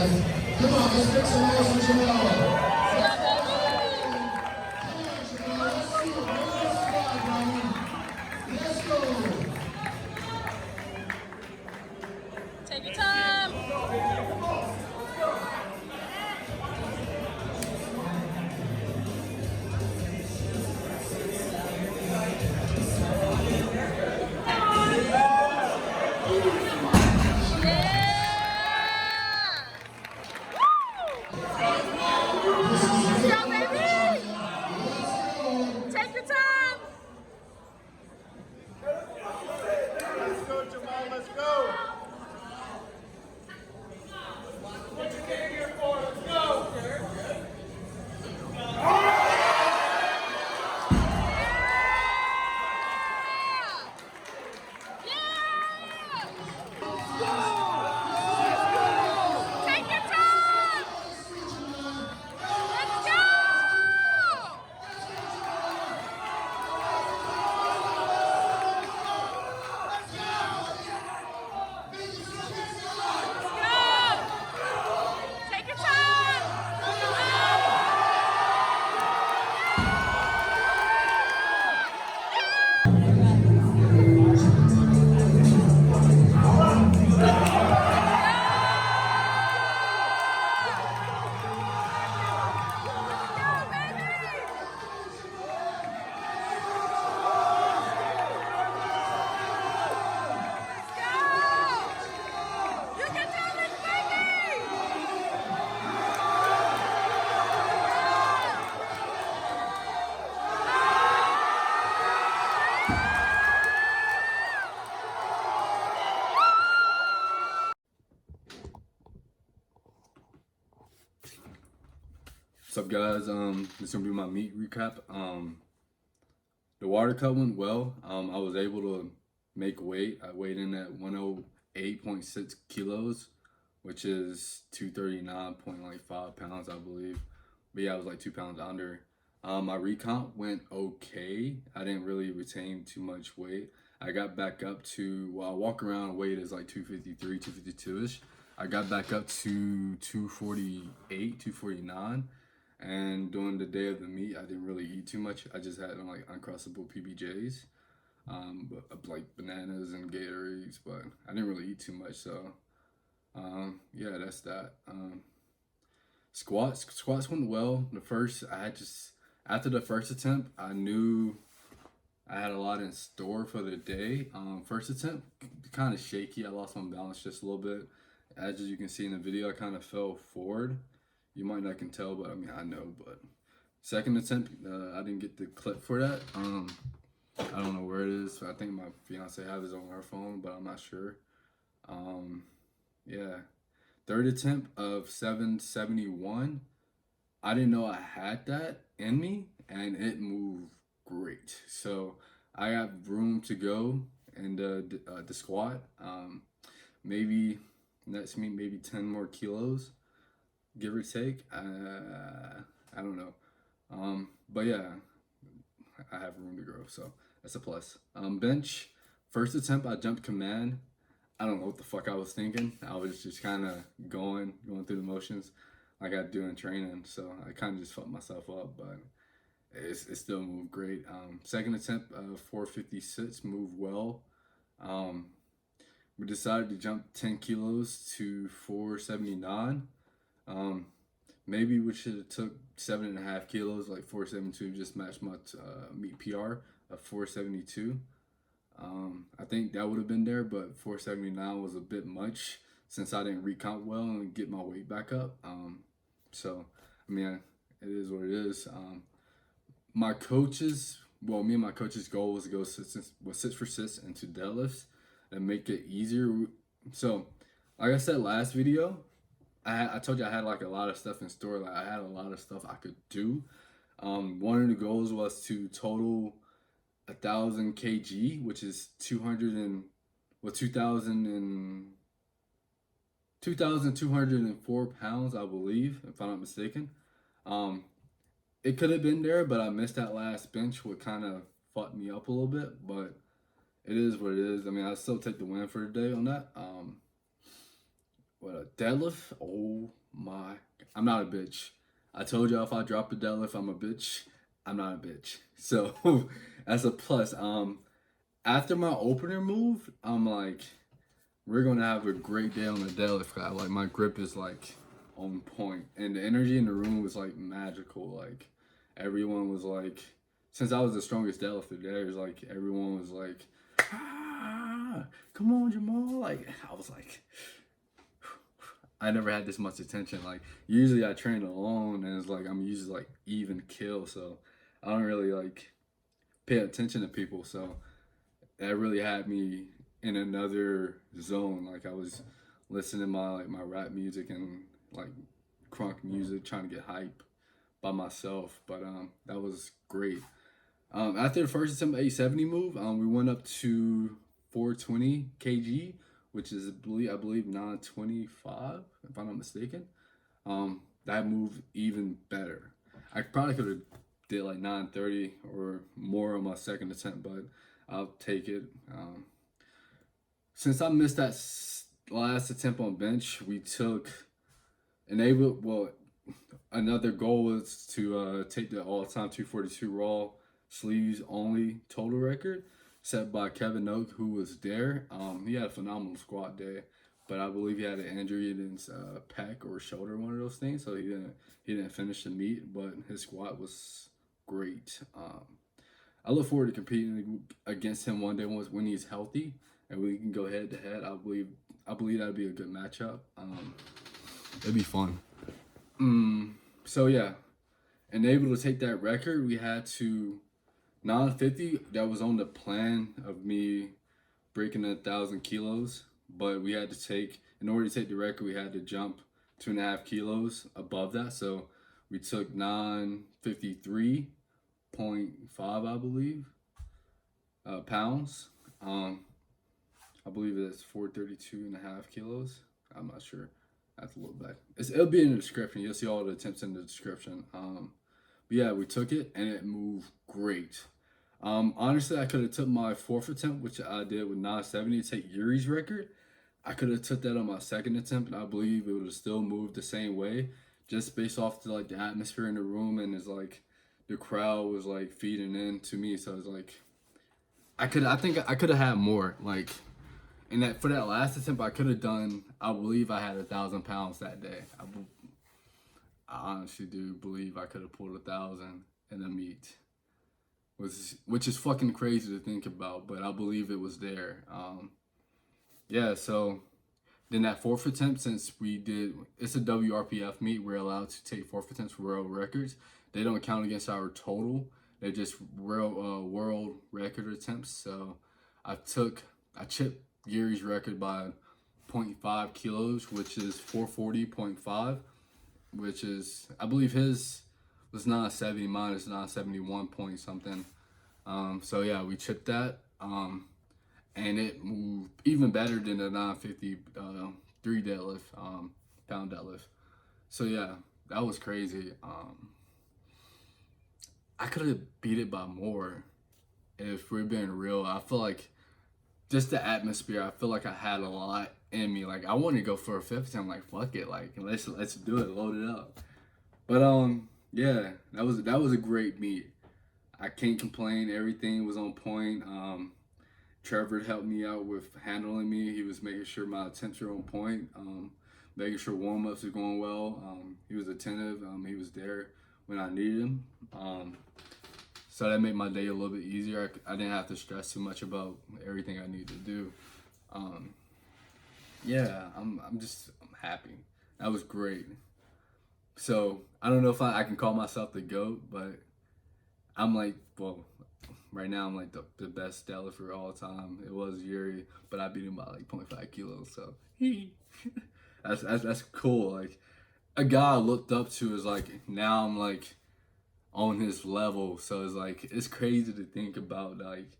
Come on, let's make some noise for Jamal. Take your time. What's up, guys? This is gonna be my meet recap. The water cut went well. I was able to make weight. I weighed in at 108.6 kilos, which is 239.5 pounds, I believe. But yeah, I was like 2 pounds under. My recomp went okay. I didn't really retain too much weight. I got back up to, well, I walk around weight is like 253, 252-ish. I got back up to 248, 249. And during the day of the meet, I didn't really eat too much. I just had like uncrustable PBJs, like bananas and Gatorades, but I didn't really eat too much. So, yeah, that's that. Squats went well. After the first attempt, I knew I had a lot in store for the day. First attempt, kind of shaky. I lost my balance just a little bit. As you can see in the video, I kind of fell forward. You might not can tell, but I mean, I know. But second attempt, I didn't get the clip for that. I don't know where it is. I think my fiance has it on her phone, but I'm not sure. Yeah. Third attempt of 771. I didn't know I had that in me, and it moved great. So I have room to go in the squat. Maybe next meet, maybe 10 more kilos. Give or take, I don't know. But yeah, I have room to grow, so that's a plus. Bench, first attempt, I jumped command. I don't know what the fuck I was thinking. I was just kind of going through the motions like I do in training. So I kind of just fucked myself up, but it still moved great. Second attempt, 456, moved well. We decided to jump 10 kilos to 479. Maybe we should have took 7.5 kilos, like 472, just matched my meet PR of 472. I think that would have been there, but 479 was a bit much since I didn't recount well and get my weight back up. So, I mean, it is what it is. My coaches, well, me and my coach's goal was to go sits for sits into deadlifts and make it easier. So, like I said last video, I told you I had like a lot of stuff in store. Like I had a lot of stuff I could do. One of the goals was to total 1,000 kg, which is 2,204 pounds, I believe, if I'm not mistaken. It could have been there, but I missed that last bench, what kind of fucked me up a little bit. But it is what it is. I mean, I still take the win for the day on that. What a deadlift? Oh my! I'm not a bitch. I told y'all if I drop a deadlift, I'm a bitch. I'm not a bitch. So that's a plus. After my opener move, I'm like, we're gonna have a great day on the deadlift. Like my grip is like on point, and the energy in the room was like magical. Like everyone was like, since I was the strongest deadlifter there, it's like everyone was like, ah, come on, Jamal. Like I was like, I never had this much attention. Like usually I train alone, and it's like I'm usually like even kill, so I don't really like pay attention to people. So that really had me in another zone. Like I was listening to my rap music and like crunk music, trying to get hype by myself. But that was great. After the first attempt 870 move, we went up to 420 kg, which is I believe 925 if I'm not mistaken. That moved even better. I probably could have did like 930 or more on my second attempt, but I'll take it. Since I missed that last attempt on bench, we took well, another goal was to take the all-time 242 raw sleeves only total record set by Kevin Oak, who was there. He had a phenomenal squat day, but I believe he had an injury in his pec or shoulder, one of those things, so he didn't finish the meet. But his squat was great. I look forward to competing against him one day when he's healthy and we can go head to head. I believe that'd be a good matchup. It'd be fun. So yeah, and able to take that record, we had to 950. That was on the plan of me breaking 1,000 kilos, but we had to take in order to take the record, we had to jump 2.5 kilos above that. So we took 953.5, I believe, pounds. I believe it's 432.5 kilos. I'm not sure. I have to look back. It'll be in the description. You'll see all the attempts in the description. But yeah, we took it and it moved great. Honestly, I could have took my fourth attempt, which I did with 970 to take Yuri's record. I could have took that on my second attempt, and I believe it would have still moved the same way, just based off the like the atmosphere in the room, and it's like the crowd was like feeding in to me. So it's like I think I could have had more. Like and that for that last attempt, I could have done. I believe I had 1,000 pounds that day. I honestly do believe I could have pulled 1,000 in a meet, which is fucking crazy to think about. But I believe it was there. Yeah. So then that fourth attempt, since it's a WRPF meet, we're allowed to take fourth attempts for world records. They don't count against our total. They're just world record attempts. So I chipped Gary's record by 0.5 kilos, which is 440.5, which is, I believe his was 970, mine is 971 point something. So yeah, we chipped that. And it moved even better than the 953 deadlift, pound deadlift. So yeah, that was crazy. I could have beat it by more if we're being real. I feel like just the atmosphere, I feel like I had a lot in me. Like I wanted to go for a fifth time, like fuck it, like let's do it, load it up. But yeah, that was a great meet. I can't complain. Everything was on point. Trevor helped me out with handling me. He was making sure my attempts were on point, making sure warm-ups were going well. He was attentive. He was there when I needed him. So that made my day a little bit easier. I didn't have to stress too much about everything I needed to do. Yeah, I'm happy. That was great. So I don't know if I can call myself the GOAT, but I'm like, well, right now I'm like the best deadlifter of all time. It was Yuri, but I beat him by like 0.5 kilos. So that's cool. Like a guy I looked up to is like now I'm like on his level. So it's like it's crazy to think about. Like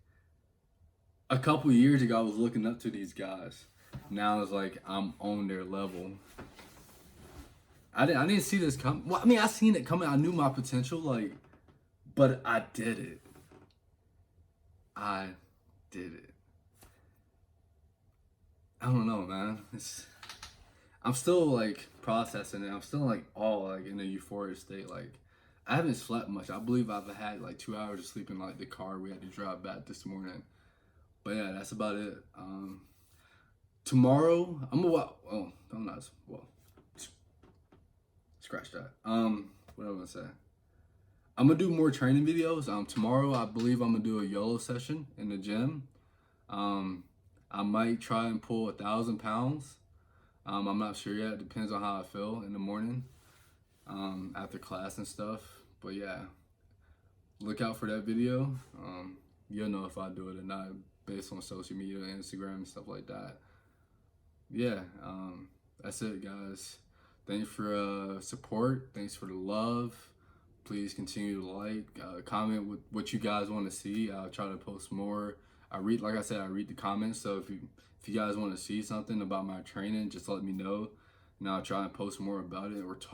a couple years ago I was looking up to these guys. Now it's like I'm on their level. I didn't see this come. Well, I mean I seen it coming. I knew my potential, like, but I did it. I did it. I don't know, man. I'm still like processing it. I'm still like all like in a euphoric state. Like I haven't slept much. I believe I've had like 2 hours of sleep in like the car we had to drive back this morning. But yeah, that's about it. Tomorrow I'm gonna watch. Oh, I'm not. Well, scratch that. What am I gonna say? I'm gonna do more training videos. Tomorrow I believe I'm gonna do a YOLO session in the gym. Um, I might try and pull 1,000 pounds. I'm not sure yet. Depends on how I feel in the morning, after class and stuff. But yeah, look out for that video. You'll know if I do it or not based on social media, Instagram, and stuff like that. Yeah, that's it, guys. Thanks for support. Thanks for the love. Please continue to like, comment what you guys want to see. I'll try to post more. Like I said, I read the comments. So if you guys want to see something about my training, just let me know, and I'll try and post more about it or talk.